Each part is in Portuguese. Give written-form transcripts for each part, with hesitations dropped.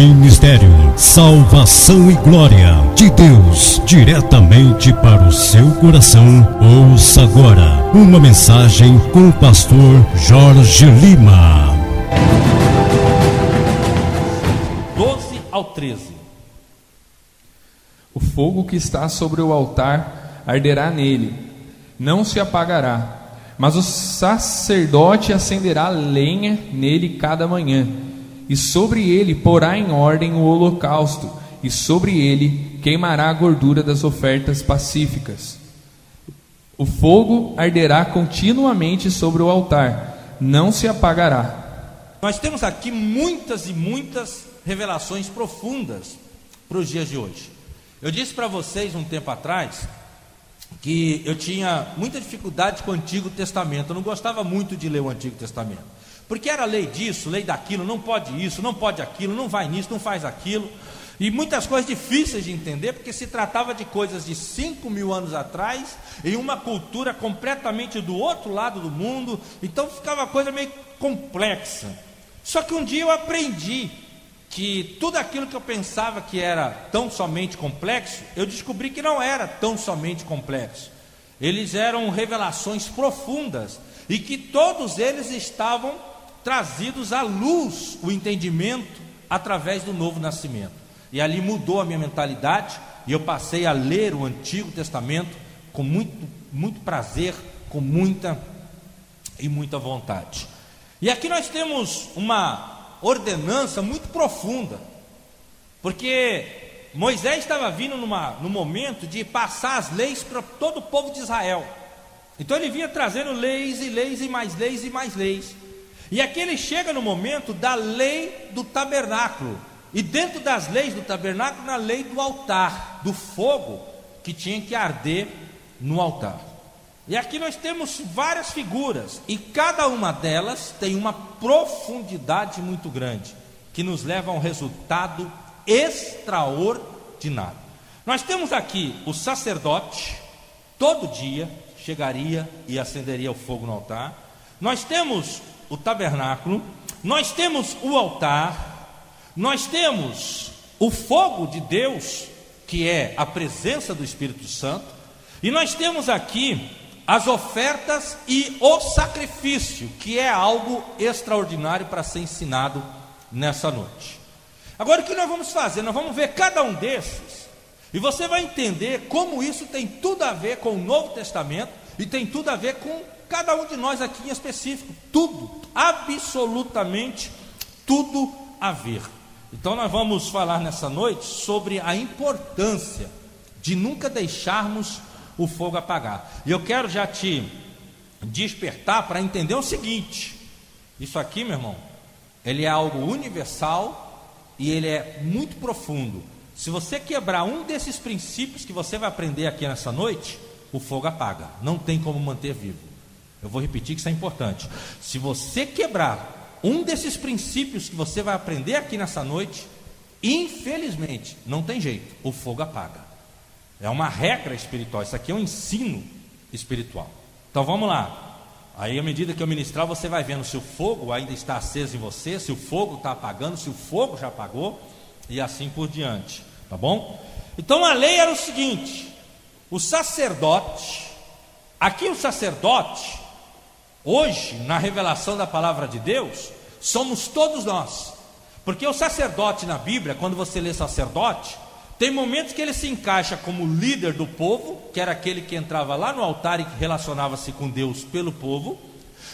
Ministério Salvação e Glória de Deus, diretamente para o seu coração. Ouça agora uma mensagem com o pastor Jorge Lima. 12 ao 13. O fogo que está sobre o altar arderá nele, não se apagará, mas o sacerdote acenderá lenha nele cada manhã, e sobre ele porá em ordem o holocausto, e sobre ele queimará a gordura das ofertas pacíficas. O fogo arderá continuamente sobre o altar, não se apagará. Nós temos aqui muitas e muitas revelações profundas para os dias de hoje. Eu disse para vocês um tempo atrás que eu tinha muita dificuldade com o Antigo Testamento. Eu não gostava muito de ler o Antigo Testamento, porque era lei disso, lei daquilo, não pode isso, não pode aquilo, não vai nisso, não faz aquilo, e muitas coisas difíceis de entender, porque se tratava de coisas de 5.000 anos atrás, em uma cultura completamente do outro lado do mundo. Então ficava uma coisa meio complexa. Só que um dia eu aprendi que tudo aquilo que eu pensava que era tão somente complexo, eu descobri que não era tão somente complexo. Eles eram revelações profundas, e que todos eles estavam trazidos à luz, o entendimento, através do novo nascimento. E ali mudou a minha mentalidade, e eu passei a ler o Antigo Testamento com muito prazer, com muita vontade. E aqui nós temos uma ordenança muito profunda, porque Moisés estava vindo no momento de passar as leis para todo o povo de Israel. Então ele vinha trazendo leis e leis e mais leis e mais leis. E aqui ele chega no momento da lei do tabernáculo, e dentro das leis do tabernáculo, na lei do altar, do fogo que tinha que arder no altar. E aqui nós temos várias figuras, e cada uma delas tem uma profundidade muito grande, que nos leva a um resultado extraordinário. Nós temos aqui o sacerdote, todo dia chegaria e acenderia o fogo no altar. Nós temos o tabernáculo, nós temos o altar, nós temos o fogo de Deus, que é a presença do Espírito Santo, e nós temos aqui as ofertas e o sacrifício, que é algo extraordinário para ser ensinado nessa noite. Agora o que nós vamos fazer? Nós vamos ver cada um desses, e você vai entender como isso tem tudo a ver com o Novo Testamento, e tem tudo a ver com cada um de nós aqui em específico. Tudo, absolutamente tudo a ver. Então nós vamos falar nessa noite sobre a importância de nunca deixarmos o fogo apagar. E eu quero já te despertar para entender o seguinte: isso aqui, meu irmão, ele é algo universal e ele é muito profundo. Se você quebrar um desses princípios que você vai aprender aqui nessa noite, o fogo apaga, não tem como manter vivo. Eu vou repetir que isso é importante. Se você quebrar um desses princípios que você vai aprender aqui nessa noite, infelizmente, não tem jeito, o fogo apaga. É uma regra espiritual, isso aqui é um ensino espiritual. Então vamos lá. Aí à medida que eu ministrar, você vai vendo se o fogo ainda está aceso em você, se o fogo está apagando, se o fogo já apagou, e assim por diante, tá bom? Então a lei era o seguinte: o sacerdote, aqui o sacerdote, hoje na revelação da palavra de Deus, somos todos nós. Porque o sacerdote na Bíblia, quando você lê sacerdote, tem momentos que ele se encaixa como líder do povo, que era aquele que entrava lá no altar e que relacionava-se com Deus pelo povo.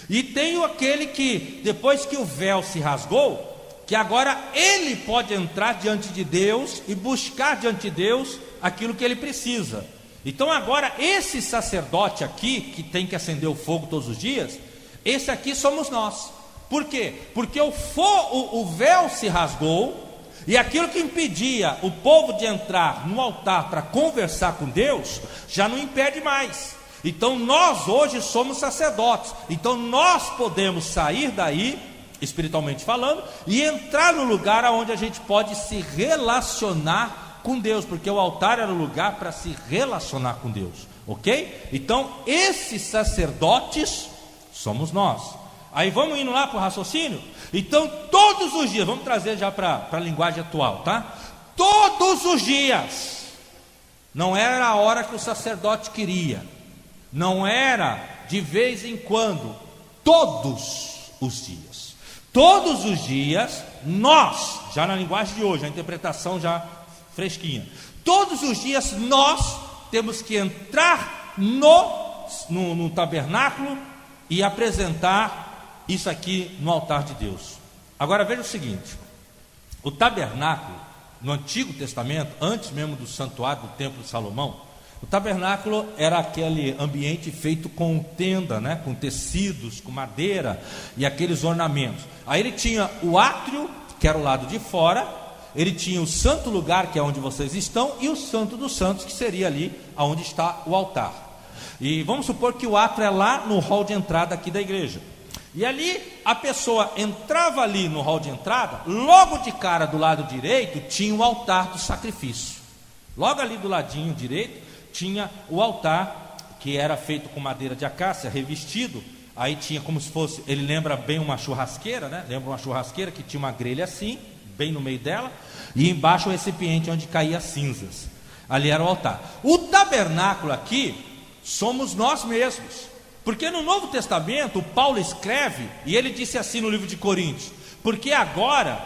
E tem aquele que, depois que o véu se rasgou, que agora ele pode entrar diante de Deus e buscar diante de Deus aquilo que ele precisa. Então agora esse sacerdote aqui, que tem que acender o fogo todos os dias, esse aqui somos nós. Por quê? Porque o véu se rasgou, e aquilo que impedia o povo de entrar no altar para conversar com Deus, já não impede mais. Então nós hoje somos sacerdotes, então nós podemos sair daí, espiritualmente falando, e entrar no lugar onde a gente pode se relacionar com Deus, porque o altar era o lugar para se relacionar com Deus, ok? Então esses sacerdotes somos nós. Aí vamos indo lá para o raciocínio? Então todos os dias, vamos trazer já para a linguagem atual, tá? Todos os dias, não era a hora que o sacerdote queria, não era de vez em quando, todos os dias. Todos os dias, nós, já na linguagem de hoje, a interpretação já fresquinha, todos os dias nós temos que entrar no tabernáculo e apresentar isso aqui no altar de Deus. Agora veja o seguinte: o tabernáculo no Antigo Testamento, antes mesmo do santuário do Templo de Salomão, o tabernáculo era aquele ambiente feito com tenda, né, com tecidos, com madeira e aqueles ornamentos. Aí ele tinha o átrio, que era o lado de fora, ele tinha o santo lugar, que é onde vocês estão, e o santo dos santos, que seria ali onde está o altar. E vamos supor que o átrio é lá no hall de entrada aqui da igreja. E ali a pessoa entrava ali no hall de entrada, logo de cara do lado direito tinha o altar do sacrifício. Logo ali do ladinho direito tinha o altar, que era feito com madeira de acácia, revestido. Aí tinha como se fosse, ele lembra bem uma churrasqueira, né? Lembra uma churrasqueira que tinha uma grelha assim, bem no meio dela, e embaixo o recipiente onde caía cinzas. Ali era o altar. O tabernáculo aqui somos nós mesmos. Porque no Novo Testamento, Paulo escreve, e ele disse assim no livro de Coríntios: porque agora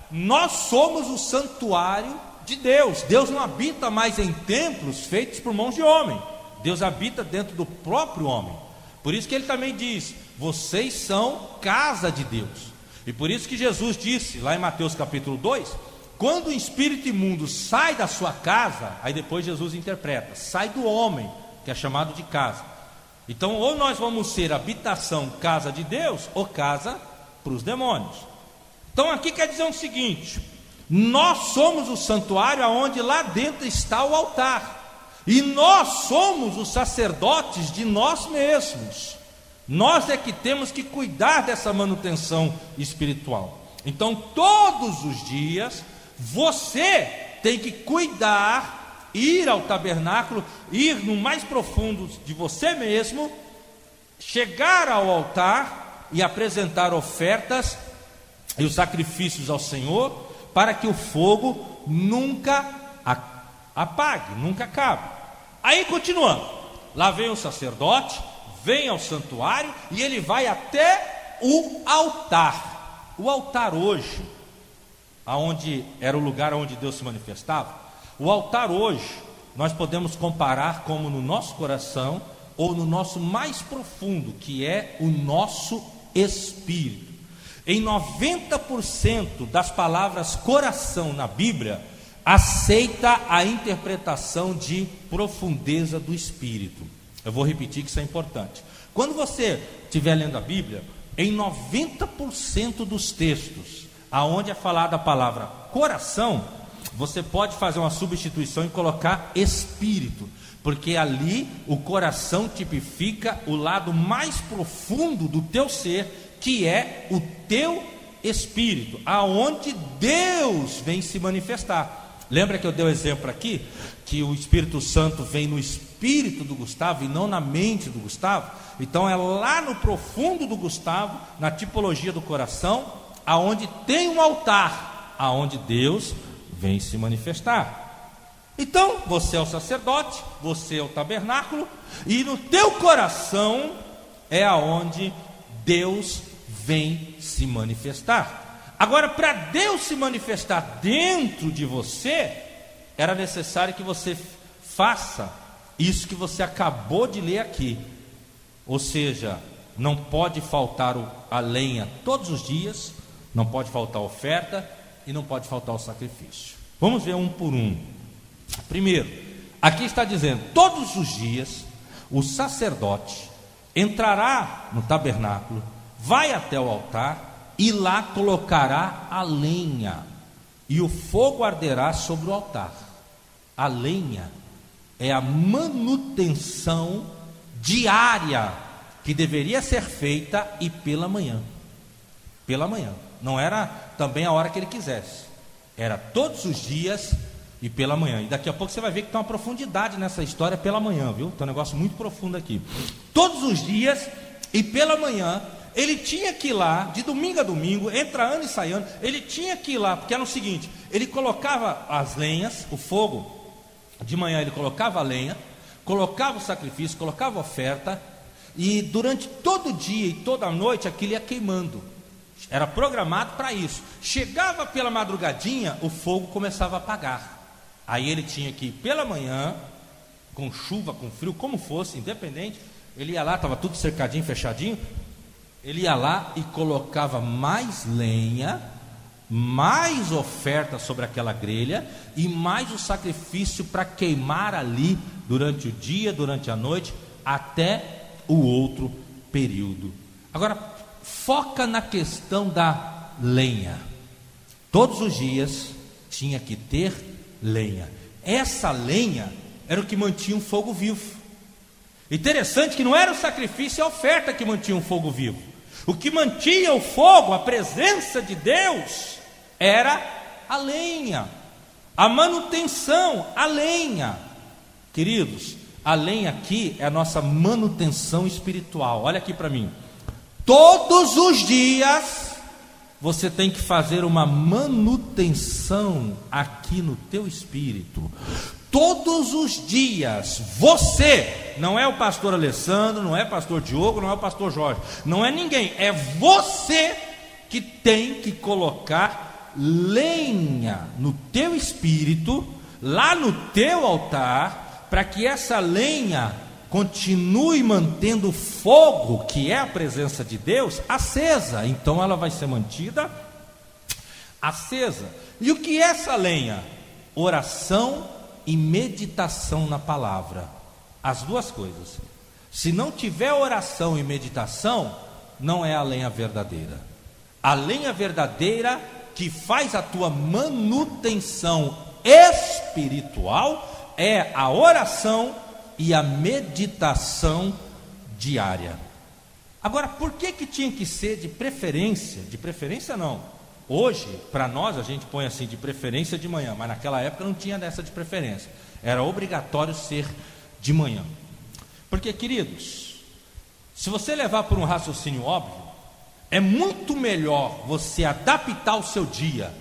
nós somos o santuário de Deus. Deus não habita mais em templos feitos por mãos de homem. Deus habita dentro do próprio homem. Por isso que ele também diz: vocês são casa de Deus. E por isso que Jesus disse, lá em Mateus capítulo 2, quando o espírito imundo sai da sua casa, aí depois Jesus interpreta, sai do homem, que é chamado de casa. Então, ou nós vamos ser habitação, casa de Deus, ou casa para os demônios. Então aqui quer dizer o seguinte: nós somos o santuário aonde lá dentro está o altar, e nós somos os sacerdotes de nós mesmos. Nós é que temos que cuidar dessa manutenção espiritual. Então todos os dias você tem que cuidar, ir ao tabernáculo, ir no mais profundo de você mesmo, chegar ao altar e apresentar ofertas e os sacrifícios ao Senhor, para que o fogo nunca apague, nunca acabe. Aí continuando, lá vem o sacerdote, vem ao santuário e ele vai até o altar. O altar hoje, aonde era o lugar onde Deus se manifestava, o altar hoje, nós podemos comparar como no nosso coração, ou no nosso mais profundo, que é o nosso espírito. Em 90% das palavras coração na Bíblia, aceita a interpretação de profundeza do espírito. Eu vou repetir que isso é importante. Quando você estiver lendo a Bíblia, em 90% dos textos, aonde é falada a palavra coração, você pode fazer uma substituição e colocar espírito, porque ali o coração tipifica o lado mais profundo do teu ser, que é o teu espírito, aonde Deus vem se manifestar. Lembra que eu dei o exemplo aqui, que o Espírito Santo vem no espírito do Gustavo e não na mente do Gustavo? Então é lá no profundo do Gustavo, na tipologia do coração, aonde tem um altar, aonde Deus vem se manifestar. Então você é o sacerdote, você é o tabernáculo, e no teu coração é aonde Deus vem se manifestar. Agora, para Deus se manifestar dentro de você, era necessário que você faça isso que você acabou de ler aqui. Ou seja, não pode faltar a lenha todos os dias, não pode faltar a oferta e não pode faltar o sacrifício. Vamos ver um por um. Primeiro, aqui está dizendo: todos os dias o sacerdote entrará no tabernáculo, vai até o altar e lá colocará a lenha, e o fogo arderá sobre o altar. A lenha é a manutenção diária que deveria ser feita, e pela manhã. Pela manhã. Não era também a hora que ele quisesse, era todos os dias e pela manhã. E daqui a pouco você vai ver que tem uma profundidade nessa história pela manhã, viu? Tem um negócio muito profundo aqui. Todos os dias e pela manhã ele tinha que ir lá, de domingo a domingo, entra ano e sai ano, ele tinha que ir lá, porque era o seguinte, ele colocava as lenhas, o fogo, de manhã ele colocava a lenha, colocava o sacrifício, colocava a oferta, e durante todo o dia e toda a noite aquilo ia queimando, era programado para isso. Chegava pela madrugadinha, o fogo começava a apagar, aí ele tinha que ir pela manhã, com chuva, com frio, como fosse, independente, ele ia lá, estava tudo cercadinho, fechadinho, ele ia lá e colocava mais lenha, mais oferta sobre aquela grelha e mais o sacrifício para queimar ali durante o dia, durante a noite, até o outro período. Agora, foca na questão da lenha. Todos os dias tinha que ter lenha. Essa lenha era o que mantinha um fogo vivo. Interessante que não era o sacrifício e a oferta que mantinha o fogo vivo. O que mantinha o fogo, a presença de Deus, era a lenha, a manutenção, a lenha. Queridos, a lenha aqui é a nossa manutenção espiritual. Olha aqui para mim. Todos os dias você tem que fazer uma manutenção aqui no teu espírito. Todos os dias, você, não é o pastor Alessandro, não é o pastor Diogo, não é o pastor Jorge, não é ninguém, é você que tem que colocar lenha no teu espírito, lá no teu altar, para que essa lenha continue mantendo o fogo, que é a presença de Deus, acesa. Então ela vai ser mantida acesa. E o que é essa lenha? Oração e meditação na palavra, as duas coisas. Se não tiver oração e meditação, não é a lenha verdadeira. A lenha verdadeira que faz a tua manutenção espiritual é a oração e a meditação diária. Agora, por que tinha que ser de preferência? De preferência não. Hoje, para nós, a gente põe assim, de preferência de manhã, mas naquela época não tinha dessa de preferência. Era obrigatório ser de manhã. Porque, queridos, se você levar por um raciocínio óbvio, é muito melhor você adaptar o seu dia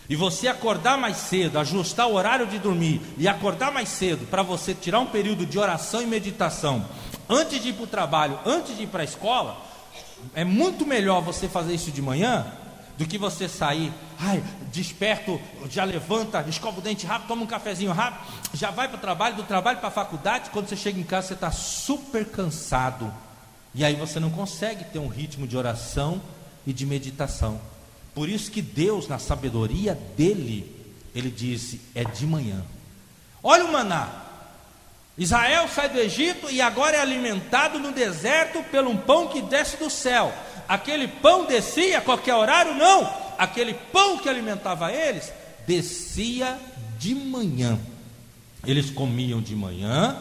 e você acordar mais cedo, ajustar o horário de dormir e acordar mais cedo para você tirar um período de oração e meditação antes de ir para o trabalho, antes de ir para a escola. É muito melhor você fazer isso de manhã do que você sair, desperto, já levanta, escova o dente rápido, toma um cafezinho rápido, já vai para o trabalho, do trabalho para a faculdade. Quando você chega em casa, você está super cansado, e aí você não consegue ter um ritmo de oração e de meditação. Por isso que Deus, na sabedoria dele, ele disse, é de manhã. Olha o maná, Israel sai do Egito e agora é alimentado no deserto pelo um pão que desce do céu. Aquele pão descia a qualquer horário? Não, aquele pão que alimentava eles, descia de manhã. Eles comiam de manhã,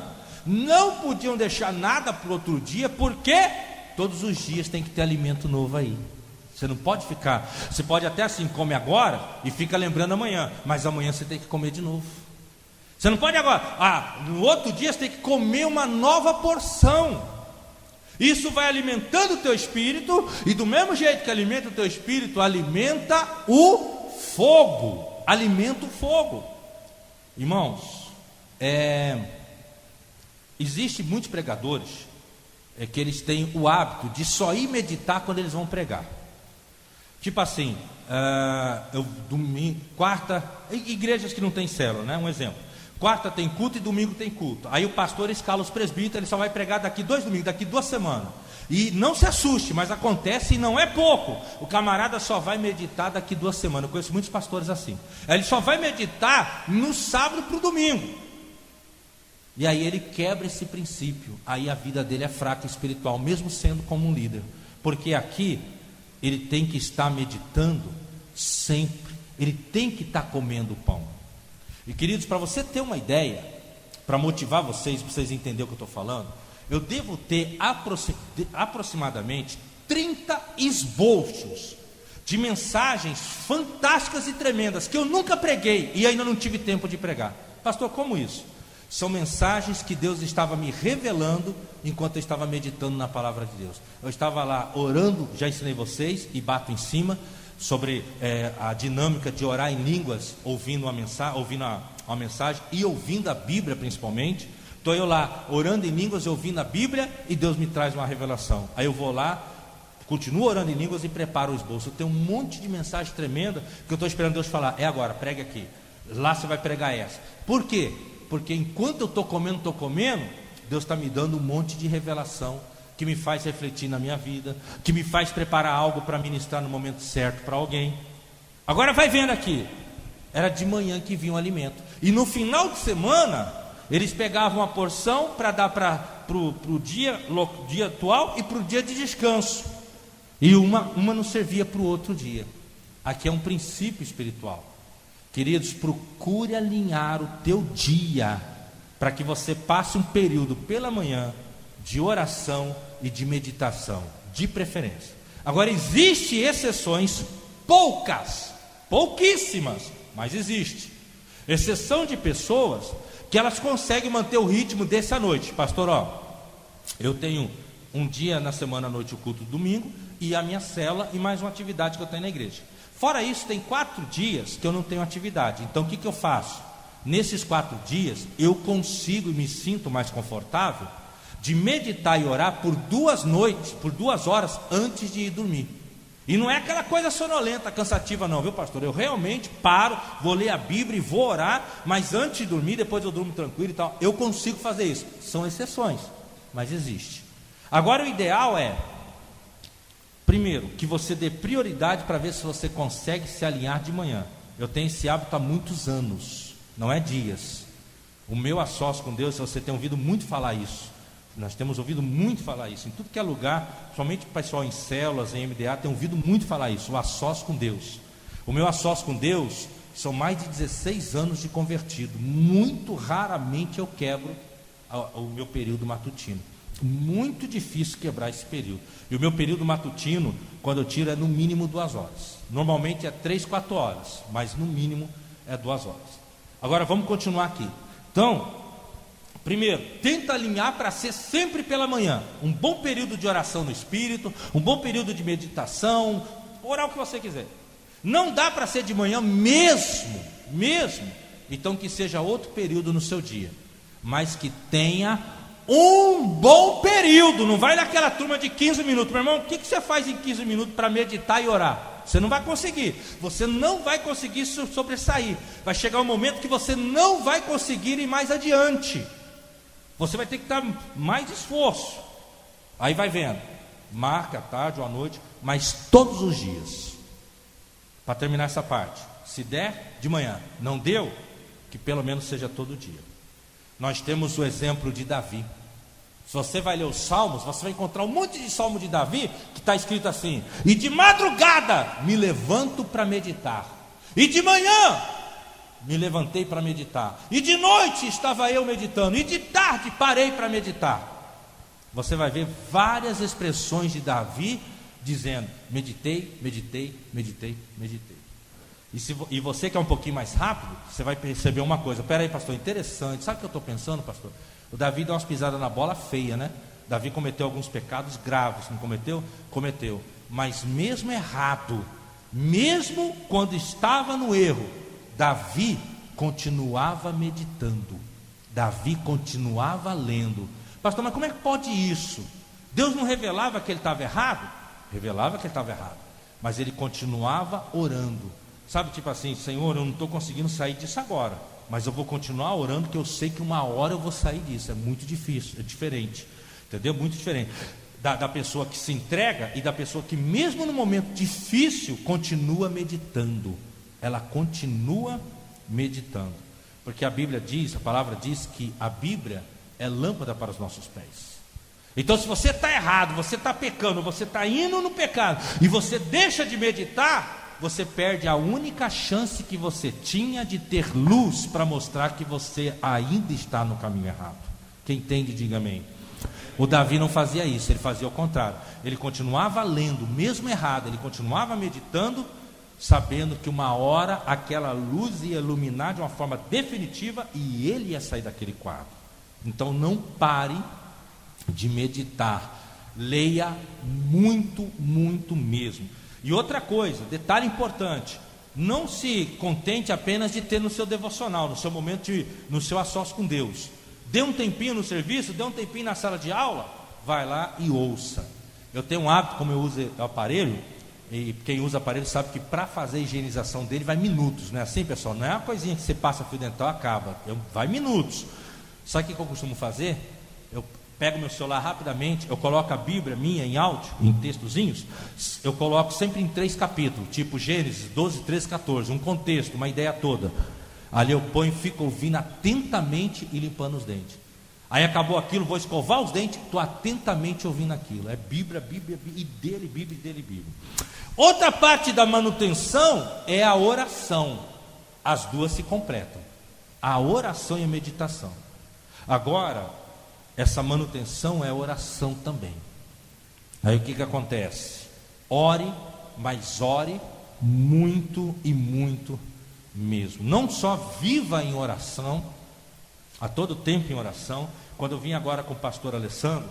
não podiam deixar nada para o outro dia, porque todos os dias tem que ter alimento novo aí. Você não pode ficar, você pode até assim, come agora e fica lembrando amanhã, mas amanhã você tem que comer de novo. Você não pode agora, no outro dia você tem que comer uma nova porção. Isso vai alimentando o teu espírito, e do mesmo jeito que alimenta o teu espírito, alimenta o fogo. Alimenta o fogo. Irmãos, existem muitos pregadores que eles têm o hábito de só ir meditar quando eles vão pregar. Tipo assim, domingo, quarta, igrejas que não tem célula, né? Um exemplo. Quarta tem culto e domingo tem culto. Aí o pastor escala os presbíteros, ele só vai pregar daqui 2 domingos, daqui 2 semanas. E não se assuste, mas acontece e não é pouco. O camarada só vai meditar daqui 2 semanas. Eu conheço muitos pastores assim. Ele só vai meditar no sábado para o domingo. E aí ele quebra esse princípio. Aí a vida dele é fraca espiritual, mesmo sendo como um líder. Porque aqui ele tem que estar meditando sempre. Ele tem que estar comendo o pão. E queridos, para você ter uma ideia, para motivar vocês, para vocês entenderem o que eu estou falando, eu devo ter aproximadamente 30 esboços de mensagens fantásticas e tremendas que eu nunca preguei e ainda não tive tempo de pregar. Pastor, como isso? São mensagens que Deus estava me revelando enquanto eu estava meditando na palavra de Deus. Eu estava lá orando, já ensinei vocês e bato em cima sobre a dinâmica de orar em línguas, ouvindo a mensagem e ouvindo a Bíblia principalmente. Estou eu lá orando em línguas e ouvindo a Bíblia e Deus me traz uma revelação. Aí eu vou lá, continuo orando em línguas e preparo o esboço. Eu tenho um monte de mensagem tremenda que eu estou esperando Deus falar. É agora, pregue aqui. Lá você vai pregar essa. Por quê? Porque enquanto eu estou comendo, Deus está me dando um monte de revelação que me faz refletir na minha vida, que me faz preparar algo para ministrar no momento certo para alguém. Agora vai vendo aqui, era de manhã que vinha o alimento, e no final de semana eles pegavam uma porção para dar para o dia atual e para o dia de descanso, e uma não servia para o outro dia. Aqui é um princípio espiritual. Queridos, procure alinhar o teu dia para que você passe um período pela manhã de oração e de meditação, de preferência. Agora, existem exceções, pouquíssimas, mas existe exceção de pessoas que elas conseguem manter o ritmo dessa noite. Pastor, eu tenho um dia na semana à noite o culto do domingo e a minha cela e mais uma atividade que eu tenho na igreja. Fora isso, tem 4 dias que eu não tenho atividade. Então o que eu faço? Nesses 4 dias eu consigo e me sinto mais confortável de meditar e orar por 2 noites, por 2 horas antes de ir dormir. E não é aquela coisa sonolenta, cansativa não, viu pastor? Eu realmente paro, vou ler a Bíblia e vou orar, mas antes de dormir, depois eu durmo tranquilo e tal. Eu consigo fazer isso. São exceções, mas existe. Agora o ideal é, primeiro, que você dê prioridade para ver se você consegue se alinhar de manhã. Eu tenho esse hábito há muitos anos, não é dias. O meu a sós com Deus, você tem ouvido muito falar isso. Nós temos ouvido muito falar isso, em tudo que é lugar, somente o pessoal em células, em MDA, tem ouvido muito falar isso, o a sós com Deus. O meu a sós com Deus, são mais de 16 anos de convertido. Muito raramente eu quebro o meu período matutino. Muito difícil quebrar esse período. E o meu período matutino, quando eu tiro, é no mínimo 2 horas. Normalmente é 3, 4 horas, mas no mínimo é 2 horas. Agora vamos continuar aqui. Então, primeiro, tenta alinhar para ser sempre pela manhã. Um bom período de oração no Espírito, um bom período de meditação, orar o que você quiser. Não dá para ser de manhã mesmo. Então que seja outro período no seu dia, mas que tenha um bom período. Não vai naquela turma de 15 minutos. Meu irmão, o que você faz em 15 minutos para meditar e orar? Você não vai conseguir. Você não vai conseguir sobressair. Vai chegar um momento que você não vai conseguir ir mais adiante. Você vai ter que dar mais esforço. Aí vai vendo, marca à tarde ou à noite, mas todos os dias. Para terminar essa parte, se der, de manhã. Não deu, que pelo menos seja todo dia. Nós temos o exemplo de Davi. Se você vai ler os Salmos, você vai encontrar um monte de Salmo de Davi que está escrito assim: e de madrugada me levanto para meditar, e de manhã me levantei para meditar, e de noite estava eu meditando, e de tarde parei para meditar. Você vai ver várias expressões de Davi dizendo: meditei. E você que é um pouquinho mais rápido, você vai perceber uma coisa. Espera aí, pastor, interessante. Sabe o que eu estou pensando, pastor? O Davi deu umas pisadas na bola feia, né? Davi cometeu alguns pecados graves, não cometeu? Cometeu. Mas mesmo errado, mesmo quando estava no erro, Davi continuava meditando, Davi continuava lendo. Pastor, mas como é que pode isso? Deus não revelava que ele estava errado? Revelava que ele estava errado, mas ele continuava orando. Sabe, tipo assim: Senhor, eu não estou conseguindo sair disso agora, mas eu vou continuar orando, que eu sei que uma hora eu vou sair disso. É muito difícil, é diferente, entendeu? Muito diferente da pessoa que se entrega e da pessoa que mesmo no momento difícil continua meditando. Ela continua meditando, porque a Bíblia diz, a palavra diz que a Bíblia é lâmpada para os nossos pés. Então se você está errado, você está pecando, você está indo no pecado e você deixa de meditar, você perde a única chance que você tinha de ter luz para mostrar que você ainda está no caminho errado. Quem entende, diga amém. O Davi não fazia isso, ele fazia o contrário. Ele continuava lendo, mesmo errado, ele continuava meditando, sabendo que uma hora aquela luz ia iluminar de uma forma definitiva e ele ia sair daquele quadro. Então não pare de meditar, leia muito, muito mesmo. E outra coisa, detalhe importante, não se contente apenas de ter no seu devocional, no seu momento, no seu a sós com Deus. Dê um tempinho no serviço, dê um tempinho na sala de aula, vai lá e ouça. Eu tenho um hábito, como eu uso o aparelho, e quem usa aparelho sabe que para fazer a higienização dele vai minutos, não é assim, pessoal? Não é uma coisinha que você passa fio dental e acaba, vai minutos. Sabe o que eu costumo fazer? Eu pego meu celular rapidamente, eu coloco a Bíblia minha em áudio, em textozinhos, eu coloco sempre em 3 capítulos, tipo Gênesis 12, 13, 14, um contexto, uma ideia toda. Ali eu ponho, fico ouvindo atentamente e limpando os dentes. Aí acabou aquilo, vou escovar os dentes, estou atentamente ouvindo aquilo. É Bíblia, Bíblia, e dele, Bíblia, e dele, Bíblia. Outra parte da manutenção é a oração. As duas se completam, a oração e a meditação. Agora, essa manutenção é oração também. Aí o que acontece? Ore, mas ore muito e muito mesmo. Não só viva em oração, a todo tempo em oração. Quando eu vim agora com o pastor Alessandro,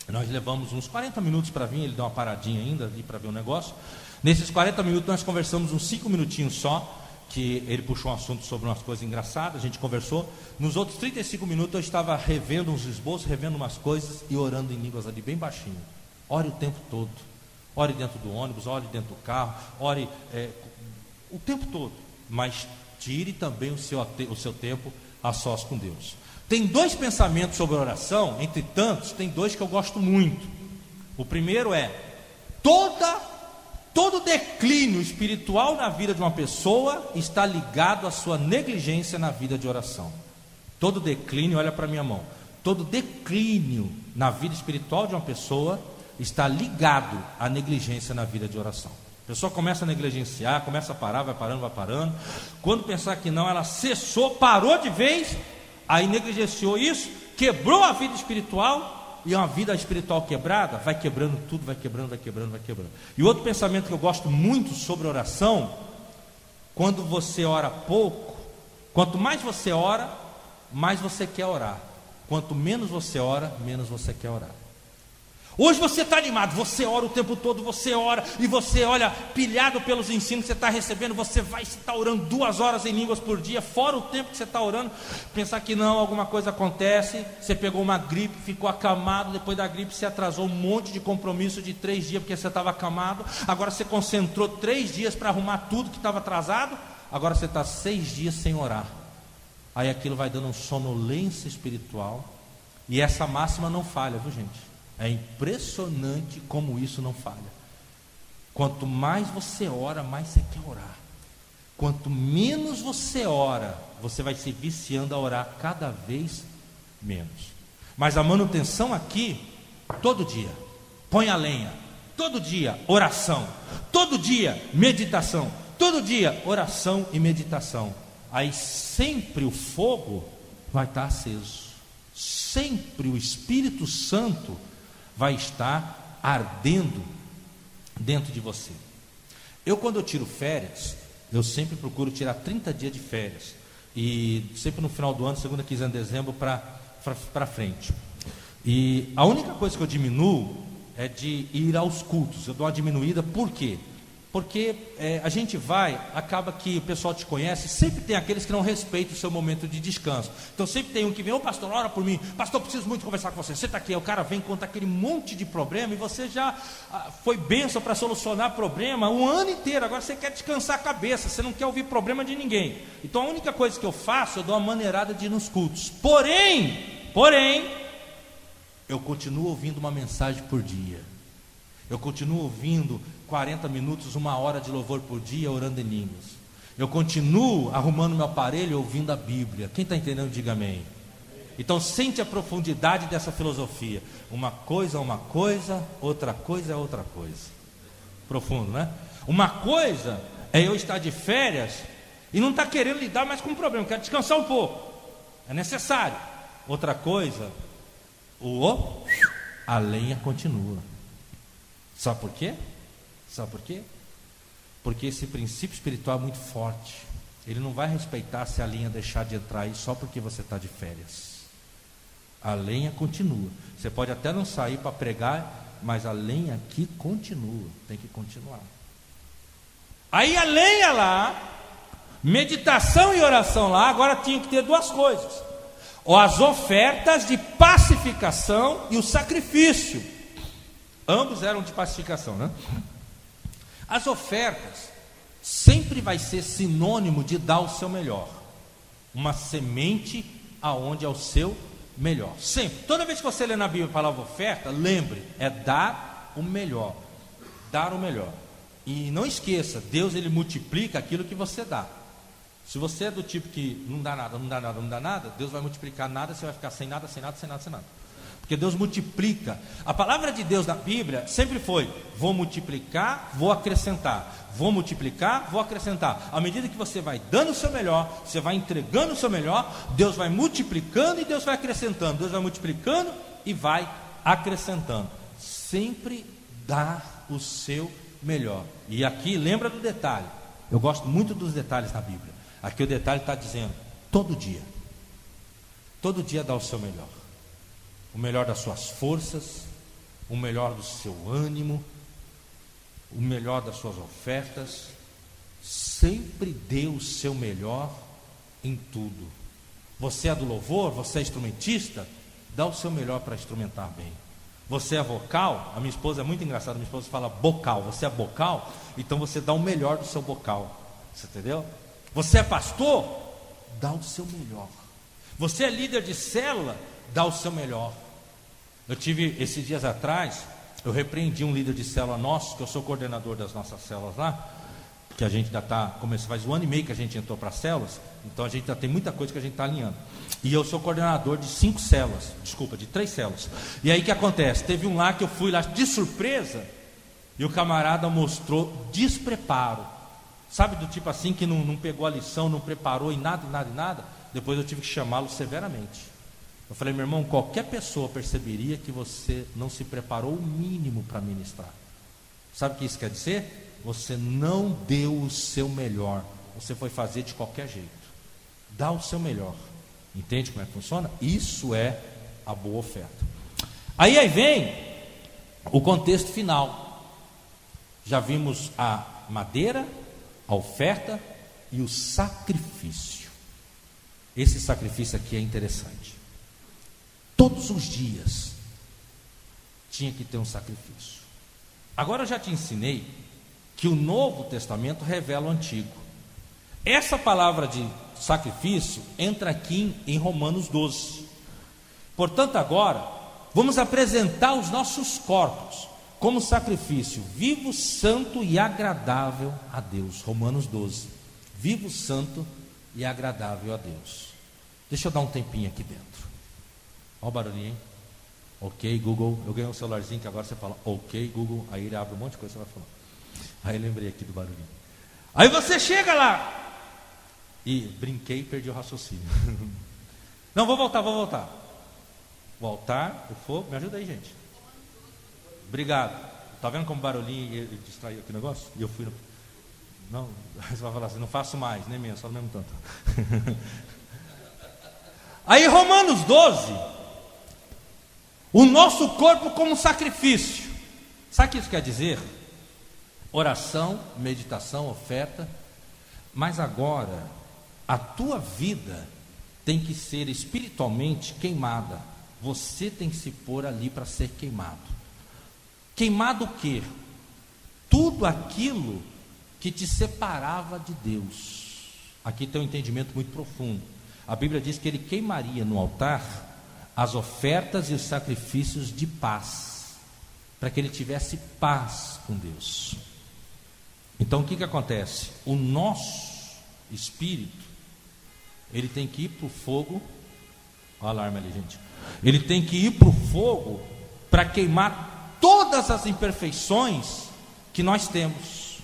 nós levamos uns 40 minutos para vir, ele deu uma paradinha ainda ali para ver o negócio. Nesses 40 minutos nós conversamos uns 5 minutinhos só, que ele puxou um assunto sobre umas coisas engraçadas, a gente conversou. Nos outros 35 minutos eu estava revendo uns esboços, revendo umas coisas e orando em línguas ali bem baixinho. Ore o tempo todo, ore dentro do ônibus, ore dentro do carro, ore o tempo todo, mas tire também o seu tempo a sós com Deus. Tem 2 pensamentos sobre oração, entre tantos, tem 2 que eu gosto muito. O primeiro é: todo declínio espiritual na vida de uma pessoa está ligado à sua negligência na vida de oração. Todo declínio, olha para minha mão, todo declínio na vida espiritual de uma pessoa está ligado à negligência na vida de oração. A pessoa começa a negligenciar, começa a parar, vai parando. Quando pensar que não, ela cessou, parou de vez, aí negligenciou isso, quebrou a vida espiritual. E uma vida espiritual quebrada, vai quebrando tudo, vai quebrando. E outro pensamento que eu gosto muito sobre oração: quando você ora pouco, quanto mais você ora, mais você quer orar. Quanto menos você ora, menos você quer orar. Hoje você está animado, você ora o tempo todo, você ora e você olha pilhado pelos ensinos que você está recebendo, você vai estar orando 2 horas em línguas por dia, fora o tempo que você está orando. Pensar que não, alguma coisa acontece, você pegou uma gripe, ficou acamado, depois da gripe você atrasou um monte de compromisso de 3 dias porque você estava acamado, agora você concentrou 3 dias para arrumar tudo que estava atrasado, agora você está 6 dias sem orar. Aí aquilo vai dando uma sonolência espiritual, e essa máxima não falha, viu gente? É impressionante como isso não falha. Quanto mais você ora, mais você quer orar. Quanto menos você ora, você vai se viciando a orar cada vez menos. Mas a manutenção aqui, todo dia, põe a lenha. Todo dia, oração. Todo dia, meditação. Todo dia, oração e meditação. Aí sempre o fogo vai estar aceso. Sempre o Espírito Santo vai estar ardendo dentro de você. Quando eu tiro férias, eu sempre procuro tirar 30 dias de férias, e sempre no final do ano, segunda quinzena de dezembro para frente. E a única coisa que eu diminuo é de ir aos cultos. Eu dou uma diminuída, por quê? Porque a gente acaba que o pessoal te conhece, sempre tem aqueles que não respeitam o seu momento de descanso. Então sempre tem um que vem: ô pastor, ora por mim, pastor, preciso muito conversar com você. Você está aqui, o cara vem contar aquele monte de problema, e você já foi bênção para solucionar problema o ano inteiro. Agora você quer descansar a cabeça, você não quer ouvir problema de ninguém. Então a única coisa que eu faço, eu dou uma maneirada de ir nos cultos. Porém, eu continuo ouvindo uma mensagem por dia. Eu continuo ouvindo 40 minutos, 1 hora de louvor por dia, orando em línguas. Eu continuo arrumando meu aparelho, ouvindo a Bíblia. Quem está entendendo, diga amém. Então sente a profundidade dessa filosofia. Uma coisa é uma coisa, outra coisa é outra coisa. Profundo, né? Uma coisa é eu estar de férias e não estar querendo lidar mais com o problema, quero descansar um pouco. É necessário. Outra coisa, a lenha continua. Sabe por quê? Porque esse princípio espiritual é muito forte. Ele não vai respeitar se a lenha deixar de entrar aí só porque você está de férias. A lenha continua. Você pode até não sair para pregar, mas a lenha aqui continua. Tem que continuar. Aí a lenha lá, meditação e oração lá, agora tinha que ter duas coisas: ou as ofertas de pacificação e o sacrifício. Ambos eram de pacificação, né? As ofertas sempre vai ser sinônimo de dar o seu melhor. Uma semente aonde é o seu melhor. Sempre. Toda vez que você lê na Bíblia a palavra oferta, lembre, é dar o melhor. Dar o melhor. E não esqueça, Deus ele multiplica aquilo que você dá. Se você é do tipo que não dá nada, não dá nada, não dá nada, Deus vai multiplicar nada, você vai ficar sem nada, sem nada, sem nada, sem nada. Porque Deus multiplica. A palavra de Deus na Bíblia sempre foi: vou multiplicar, vou acrescentar. Vou multiplicar, vou acrescentar. À medida que você vai dando o seu melhor, você vai entregando o seu melhor, Deus vai multiplicando e Deus vai acrescentando. Deus vai multiplicando e vai acrescentando. Sempre dá o seu melhor. E aqui lembra do detalhe. Eu gosto muito dos detalhes na Bíblia. Aqui o detalhe está dizendo: todo dia dá o seu melhor. O melhor das suas forças, o melhor do seu ânimo, o melhor das suas ofertas. Sempre dê o seu melhor em tudo. Você é do louvor, você é instrumentista, dá o seu melhor para instrumentar bem. Você é vocal, a minha esposa é muito engraçada, minha esposa fala bocal, você é bocal, então você dá o melhor do seu bocal. Você entendeu? Você é pastor, dá o seu melhor. Você é líder de célula, dá o seu melhor. Eu tive, esses dias atrás, eu repreendi um líder de célula nosso, que eu sou coordenador das nossas células lá, que a gente ainda está, faz 1 ano e meio que a gente entrou para as células, então a gente ainda tem muita coisa que a gente está alinhando. E eu sou coordenador de 3 células. E aí o que acontece? Teve um lá que eu fui lá de surpresa, e o camarada mostrou despreparo. Sabe, do tipo assim, que não pegou a lição, não preparou em nada. Depois eu tive que chamá-lo severamente. Eu falei: meu irmão, qualquer pessoa perceberia que você não se preparou o mínimo para ministrar. Sabe o que isso quer dizer? Você não deu o seu melhor. Você foi fazer de qualquer jeito. Dá o seu melhor. Entende como é que funciona? Isso é a boa oferta. Aí vem o contexto final. Já vimos a madeira, a oferta e o sacrifício. Esse sacrifício aqui é interessante. Todos os dias tinha que ter um sacrifício. Agora eu já te ensinei que o Novo Testamento revela o Antigo. Essa palavra de sacrifício entra aqui em Romanos 12. Portanto, agora vamos apresentar os nossos corpos como sacrifício vivo, santo e agradável a Deus. Romanos 12. Vivo, santo e agradável a Deus. Deixa eu dar um tempinho aqui dentro. Olha o barulhinho, hein? Ok, Google. Eu ganhei um celularzinho que agora você fala ok, Google. Aí ele abre um monte de coisa que você vai falar. Aí lembrei aqui do barulhinho. Aí você chega lá e brinquei e perdi o raciocínio. Não, vou voltar. O altar, o fogo, me ajuda aí, gente. Obrigado. Tá vendo como o barulhinho ele distraiu aqui o negócio? E eu fui no... Não, você vai falar assim: não faço mais, nem mesmo, só no mesmo tanto. Aí Romanos 12, o nosso corpo como sacrifício. Sabe o que isso quer dizer? Oração, meditação, oferta. Mas agora a tua vida tem que ser espiritualmente queimada. Você tem que se pôr ali para ser queimado. Queimado o quê? Tudo aquilo que te separava de Deus. Aqui tem um entendimento muito profundo. A Bíblia diz que ele queimaria no altar as ofertas e os sacrifícios de paz, para que ele tivesse paz com Deus. Então o que acontece? O nosso espírito, ele tem que ir para o fogo. Olha o alarme ali, gente. Ele tem que ir para o fogo para queimar todas as imperfeições que nós temos.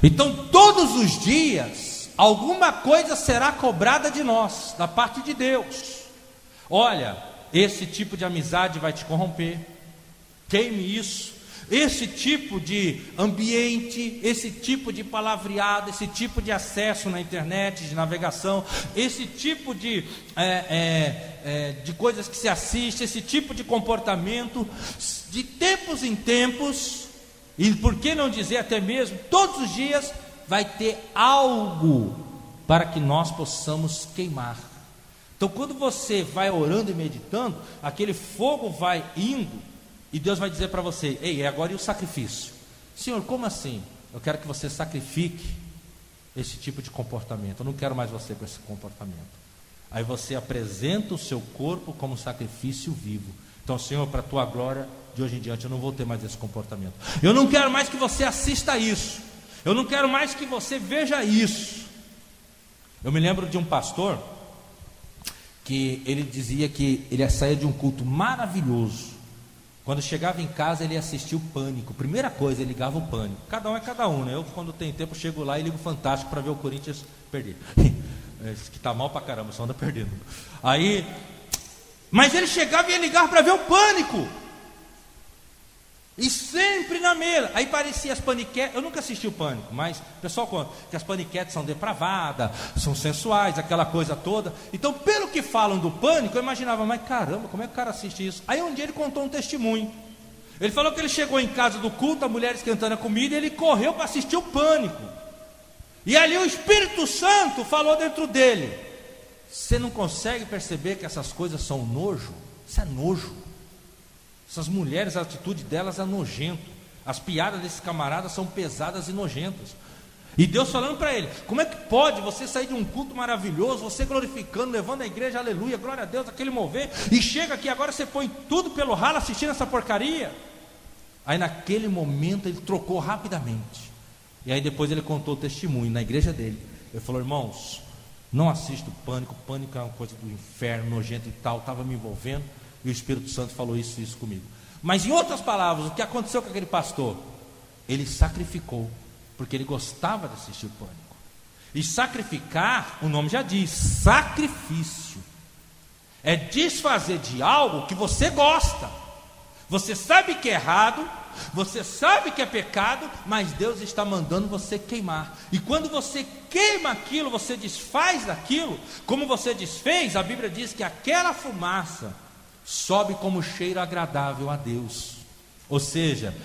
Então todos os dias alguma coisa será cobrada de nós, da parte de Deus. Olha, esse tipo de amizade vai te corromper. Queime isso. esse tipo de ambiente, esse tipo de palavreado, esse tipo de acesso na internet, de navegação, esse tipo de coisas que se assiste, esse tipo de comportamento, de tempos em tempos, e por que não dizer até mesmo todos os dias, vai ter algo para que nós possamos queimar. Então quando você vai orando e meditando, aquele fogo vai indo, e Deus vai dizer para você: ei, agora e o sacrifício? Senhor, como assim? Eu quero que você sacrifique esse tipo de comportamento. Eu não quero mais você com esse comportamento. Aí você apresenta o seu corpo como sacrifício vivo. Então, Senhor, para a tua glória, de hoje em diante eu não vou ter mais esse comportamento. Eu não quero mais que você assista a isso. Eu não quero mais que você veja isso. Eu me lembro de um pastor que ele dizia que ele saía de um culto maravilhoso. Quando chegava em casa, ele assistia o Pânico. Primeira coisa, ele ligava o Pânico. Cada um é cada um, né? Eu, quando tem tempo, chego lá e ligo o Fantástico para ver o Corinthians perder. Esse que tá mal pra caramba, só anda perdendo. Aí, mas ele chegava e ia ligar para ver o Pânico. E sempre na mesa. Aí parecia as paniquetes. Eu nunca assisti o Pânico, mas o pessoal conta que as paniquetes são depravadas, são sensuais, aquela coisa toda. Então, pelo que falam do Pânico, eu imaginava: mas caramba, como é que o cara assiste isso? Aí um dia ele contou um testemunho. Ele falou que ele chegou em casa do culto, a mulher esquentando a comida, e ele correu para assistir o Pânico. E ali o Espírito Santo falou dentro dele: você não consegue perceber que essas coisas são nojo? Isso é nojo. Essas mulheres, a atitude delas é nojento. As piadas desses camaradas são pesadas e nojentas. E Deus falando para ele: como é que pode você sair de um culto maravilhoso, você glorificando, levando a igreja, aleluia, glória a Deus, aquele mover, e chega aqui agora você põe tudo pelo ralo assistindo essa porcaria? Aí naquele momento ele trocou rapidamente. E aí depois ele contou o testemunho na igreja dele. Ele falou: irmãos, não assisto Pânico. Pânico é uma coisa do inferno, nojento e tal. Estava me envolvendo e o Espírito Santo falou isso comigo. Mas em outras palavras, o que aconteceu com aquele pastor? Ele sacrificou, porque ele gostava de assistir o Pânico. E sacrificar, o nome já diz, sacrifício. É desfazer de algo que você gosta. Você sabe que é errado, você sabe que é pecado, mas Deus está mandando você queimar. E quando você queima aquilo, você desfaz daquilo, como você desfez, a Bíblia diz que aquela fumaça sobe como cheiro agradável a Deus. Ou seja,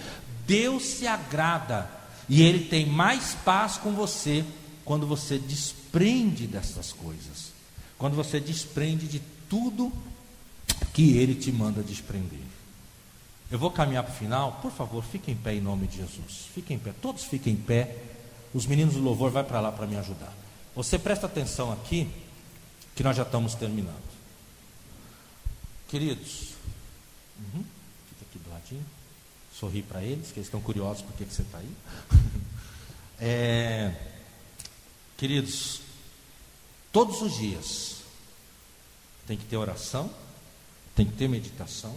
Deus se agrada e Ele tem mais paz com você quando você desprende dessas coisas, quando você desprende de tudo que Ele te manda desprender. Eu vou caminhar para o final. Por favor, fiquem em pé em nome de Jesus. Fiquem em pé, todos fiquem em pé. Os meninos do louvor vai para lá para me ajudar. Você presta atenção aqui, que nós já estamos terminando. Queridos, fica aqui do ladinho. Sorri para eles, que eles estão curiosos por que você está aí. Queridos, todos os dias tem que ter oração, tem que ter meditação,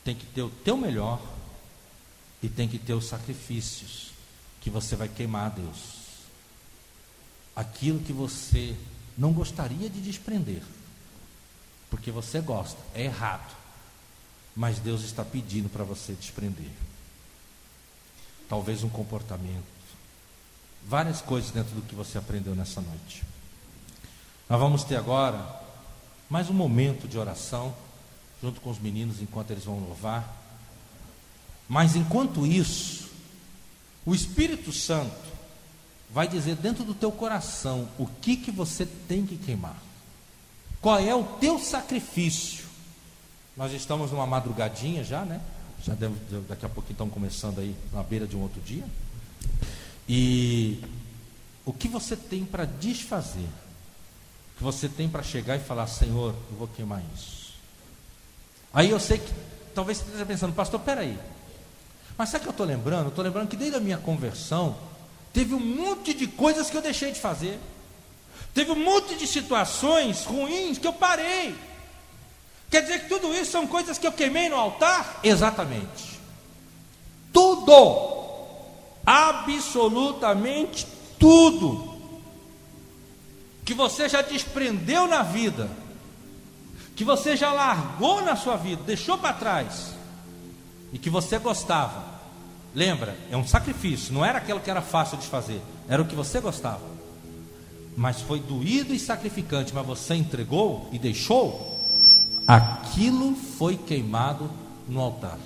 tem que ter o teu melhor e tem que ter os sacrifícios que você vai queimar a Deus. Aquilo que você não gostaria de desprender, porque você gosta, é errado, mas Deus está pedindo para você desprender. Talvez um comportamento, várias coisas dentro do que você aprendeu nessa noite. Nós vamos ter agora mais um momento de oração junto com os meninos enquanto eles vão louvar. Mas enquanto isso, o Espírito Santo vai dizer dentro do teu coração o que você tem que queimar. Qual é o teu sacrifício? Nós estamos numa madrugadinha já, né? Daqui a pouquinho estamos começando aí na beira de um outro dia. E o que você tem para desfazer? O que você tem para chegar e falar: Senhor, eu vou queimar isso. Aí eu sei que talvez você esteja pensando: pastor, peraí, mas sabe o que eu estou lembrando? Eu estou lembrando que desde a minha conversão teve um monte de coisas que eu deixei de fazer. Teve um monte de situações ruins que eu parei. Quer dizer que tudo isso são coisas que eu queimei no altar? Exatamente. Tudo. Absolutamente tudo. Que você já desprendeu na vida, que você já largou na sua vida, deixou para trás, e que você gostava, Lembra, é um sacrifício, não era aquilo que era fácil de fazer, era o que você gostava. Mas foi doído e sacrificante, mas você entregou e deixou, aquilo foi queimado no altar.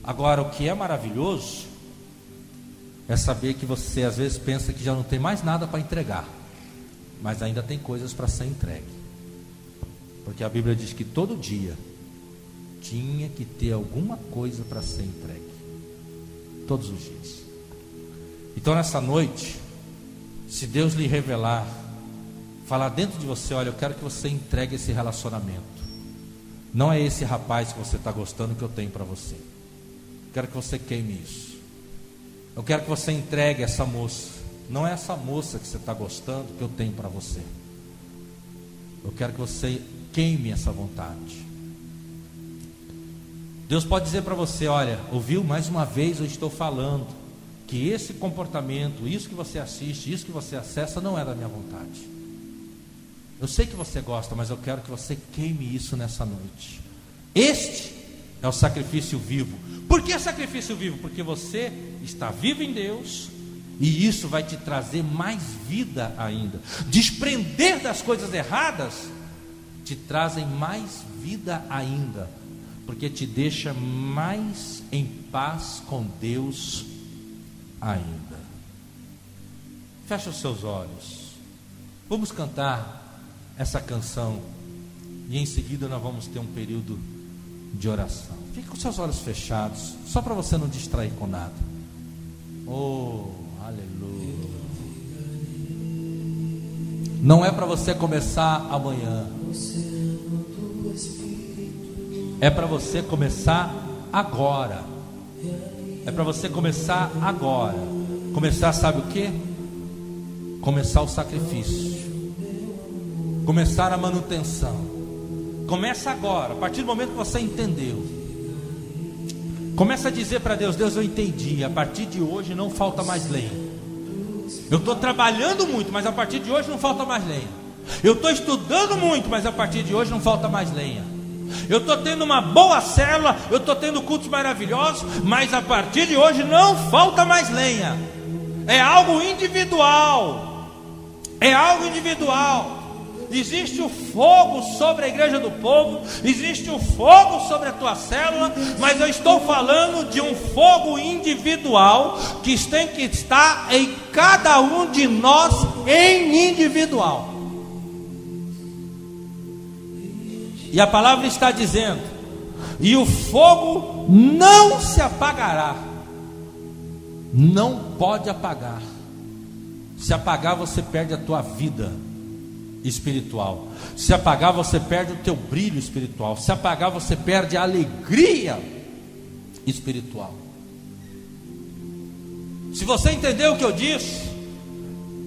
Agora, o que é maravilhoso é saber que você às vezes pensa que já não tem mais nada para entregar, mas ainda tem coisas para ser entregue. Porque a Bíblia diz que todo dia tinha que ter alguma coisa para ser entregue. Todos os dias. Então nessa noite, se Deus lhe revelar, falar dentro de você, olha, eu quero que você entregue esse relacionamento. Não é esse rapaz que você está gostando que eu tenho para você. Eu quero que você queime isso. Eu quero que você entregue essa moça. Não é essa moça que você está gostando que eu tenho para você. Eu quero que você queime essa vontade. Deus pode dizer para você, olha, ouviu? Mais uma vez eu estou falando que esse comportamento, isso que você assiste, isso que você acessa, não é da minha vontade. Eu sei que você gosta, mas eu quero que você queime isso nessa noite. Este é o sacrifício vivo. Por que sacrifício vivo? Porque você está vivo em Deus, e isso vai te trazer mais vida ainda. Desprender das coisas erradas te trazem mais vida ainda, porque te deixa mais em paz com Deus ainda. Fecha os seus olhos. Vamos cantar essa canção e em seguida nós vamos ter um período de oração. Fique com seus olhos fechados, só para você não distrair com nada. Oh, aleluia. Não é para você começar amanhã, é para você começar agora. É para você começar agora. Começar, sabe o que? Começar o sacrifício, começar a manutenção. Começa agora, a partir do momento que você entendeu. Começa a dizer para Deus, Deus, eu entendi, a partir de hoje não falta mais lenha. Eu estou trabalhando muito, mas a partir de hoje não falta mais lenha. Eu estou estudando muito, mas a partir de hoje não falta mais lenha. Eu estou tendo uma boa célula, eu estou tendo cultos maravilhosos, mas a partir de hoje não falta mais lenha. É algo individual. É algo individual. Existe o fogo sobre a igreja do povo, existe o fogo sobre a tua célula, mas eu estou falando de um fogo individual que tem que estar em cada um de nós em individual. E a palavra está dizendo: e o fogo não se apagará. Não pode apagar. Se apagar, você perde a tua vida espiritual. Se apagar, você perde o teu brilho espiritual. Se apagar, você perde a alegria espiritual. Se você entendeu o que eu disse,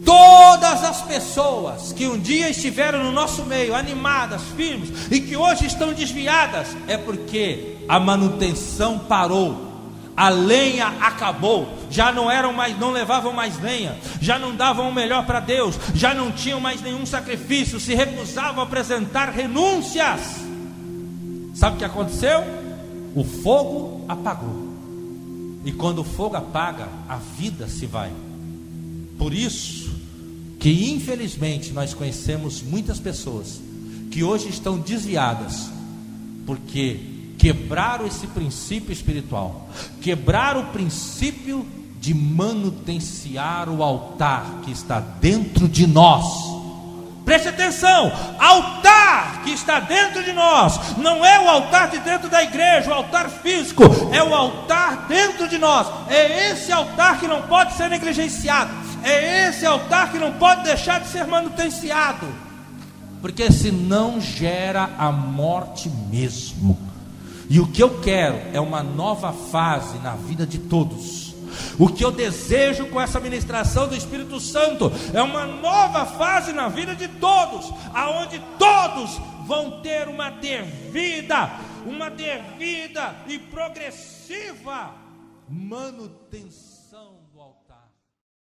todas as pessoas que um dia estiveram no nosso meio, animadas, firmes, e que hoje estão desviadas, é porque a manutenção parou. A lenha acabou, já não eram mais, não levavam mais lenha, já não davam o melhor para Deus, já não tinham mais nenhum sacrifício, se recusavam a apresentar renúncias. Sabe o que aconteceu? O fogo apagou. E quando o fogo apaga, a vida se vai. Por isso que infelizmente nós conhecemos muitas pessoas que hoje estão desviadas, porque quebraram esse princípio espiritual, quebraram o princípio de manutenciar o altar que está dentro de nós. Preste atenção, altar que está dentro de nós, não é o altar de dentro da igreja, o altar físico, é o altar dentro de nós. É esse altar que não pode ser negligenciado, é esse altar que não pode deixar de ser manutenciado, porque senão gera a morte mesmo. E o que eu quero é uma nova fase na vida de todos. O que eu desejo com essa ministração do Espírito Santo é uma nova fase na vida de todos, aonde todos vão ter uma devida e progressiva manutenção